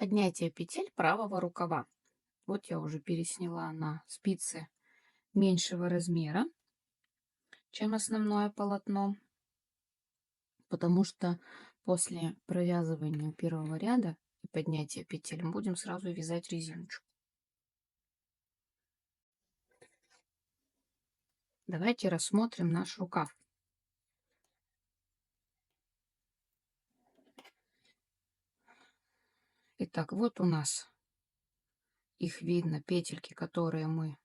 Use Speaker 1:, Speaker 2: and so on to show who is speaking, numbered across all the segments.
Speaker 1: Поднятие петель правого рукава. Вот я уже пересняла на спицы меньшего размера, чем основное полотно, потому что после провязывания первого ряда и поднятия петель мы будем сразу вязать резиночку. Давайте рассмотрим наш рукав. Итак, вот у нас их видно, петельки, которые мы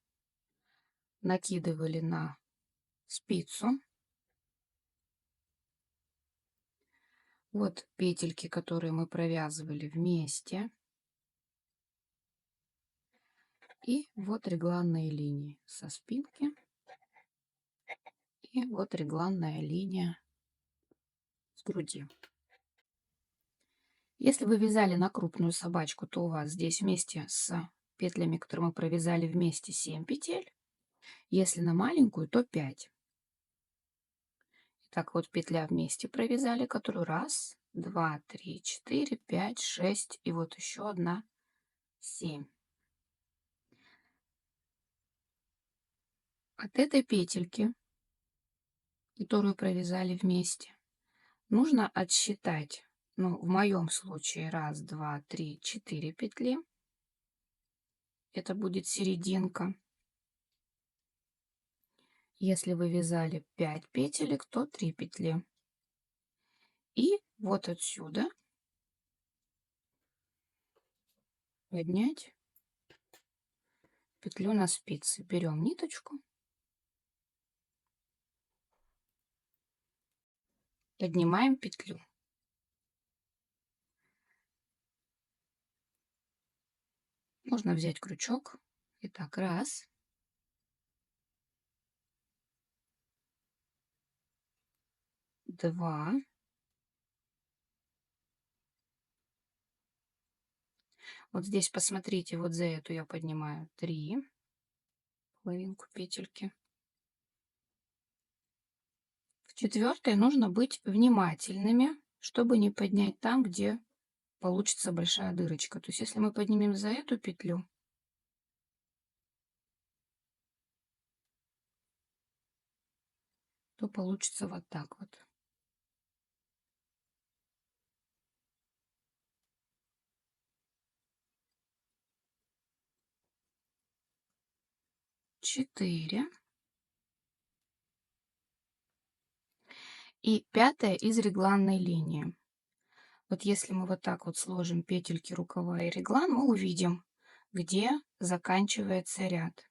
Speaker 1: накидывали на спицу. Вот петельки, которые мы провязывали вместе. И вот регланные линии со спинки. И вот регланная линия с груди. Если вы вязали на крупную собачку, то у вас здесь вместе с петлями, которые мы провязали вместе, 7 петель. Если на маленькую, то 5. Так вот, петля вместе провязали, которую 1, 2, 3, 4, 5, 6. И вот еще одна 7. От этой петельки, которую провязали вместе, нужно отсчитать, ну, в моем случае 1, 2, 3, 4 петли. Это будет серединка. Если вы вязали 5 петелек, то 3 петли. И вот отсюда поднять петлю на спице. Берем ниточку, поднимаем петлю. Можно взять крючок. Итак, 1, 2. Вот здесь посмотрите, вот за эту я поднимаю 3, половинку петельки. В 4 нужно быть внимательными, чтобы не поднять там, где получится большая дырочка. То есть, если мы поднимем за эту петлю, то получится вот так вот. Четыре. И 5 из регланной линии. Вот если мы вот так вот сложим петельки рукава и реглан, мы увидим, где заканчивается ряд.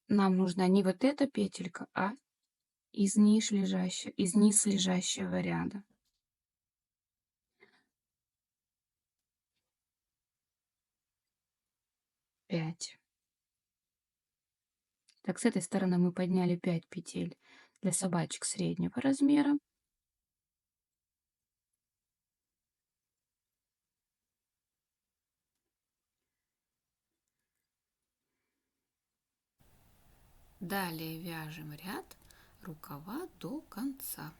Speaker 1: Нам нужна не вот эта петелька, а из низ лежащего ряда. Пять. Так, с этой стороны мы подняли 5 петель для собачек среднего размера. Далее вяжем ряд рукава до конца.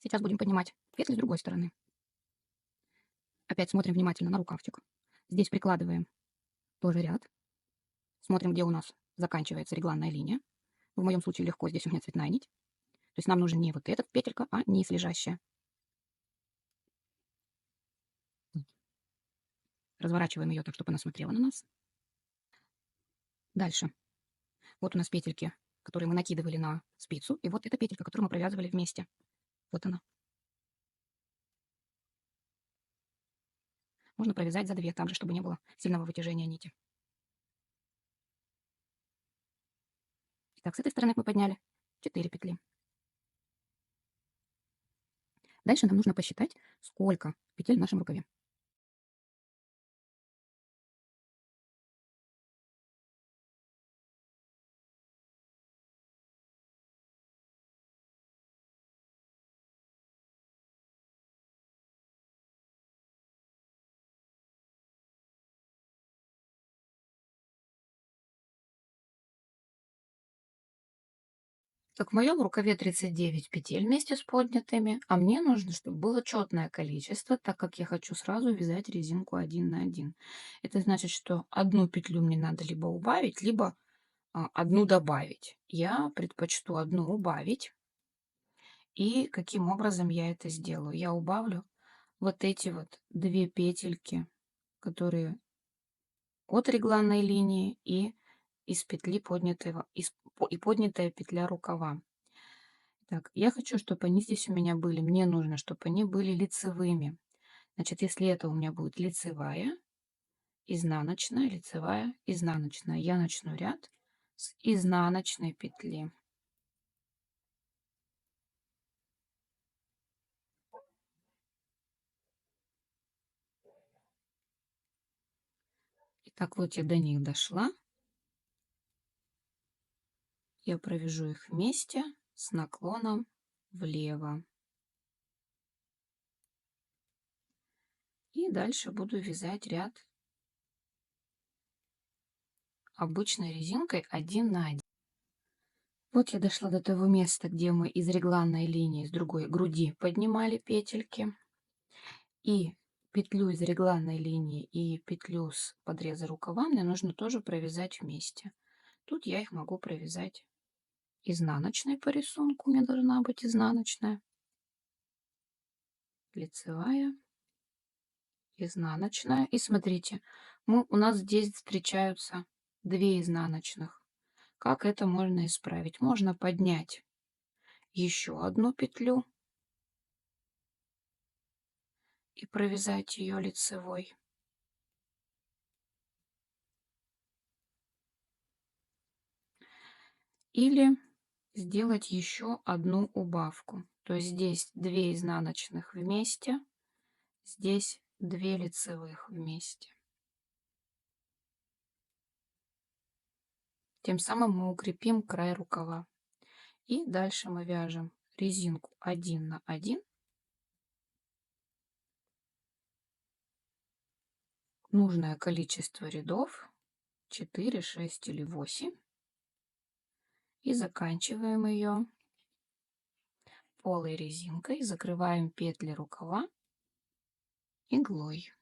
Speaker 1: Сейчас будем поднимать петли с другой стороны. Опять смотрим внимательно на рукавчик. Здесь прикладываем тоже ряд. Смотрим, где у нас заканчивается регланная линия. В моем случае легко, здесь у меня цветная нить. То есть нам нужен не вот эта петелька, а низ лежащая. Разворачиваем ее так, чтобы она смотрела на нас. Дальше. Вот у нас петельки, которые мы накидывали на спицу. И вот эта петелька, которую мы провязывали вместе. Вот она. Можно провязать за 2, также, чтобы не было сильного вытяжения нити. Итак, с этой стороны мы подняли 4 петли. Дальше нам нужно посчитать, сколько петель в нашем рукаве. Так, в моем рукаве 39 петель вместе с поднятыми, а мне нужно, чтобы было четное количество, так как я хочу сразу вязать резинку 1 на 1. Это значит, что одну петлю мне надо либо убавить, либо одну добавить. Я предпочту одну убавить. И каким образом я это сделаю? Я убавлю вот эти вот две петельки, которые от регланной линии и из петли поднятого, и поднятая петля рукава. Так, я хочу, чтобы они здесь у меня были. Мне нужно, чтобы они были лицевыми. Значит, если это у меня будет лицевая, изнаночная, лицевая, изнаночная, я начну ряд с изнаночной петли. Итак, вот я до них дошла. Я провяжу их вместе с наклоном влево. И дальше буду вязать ряд обычной резинкой 1 на 1. Вот я дошла до того места, где мы из регланной линии с другой груди поднимали петельки. И петлю из регланной линии и петлю с подреза рукава мне нужно тоже провязать вместе. Тут я их могу провязать изнаночной по рисунку. У меня должна быть изнаночная, лицевая, изнаночная. И смотрите, у нас здесь встречаются 2 изнаночных. Как это можно исправить? Можно поднять еще одну петлю и провязать ее лицевой. Или сделать еще одну убавку. То есть здесь 2 изнаночных вместе, здесь 2 лицевых вместе. Тем самым мы укрепим край рукава. И дальше мы вяжем резинку 1 на 1. Нужное количество рядов 4, 6 или 8. И заканчиваем ее полой резинкой, закрываем петли рукава иглой.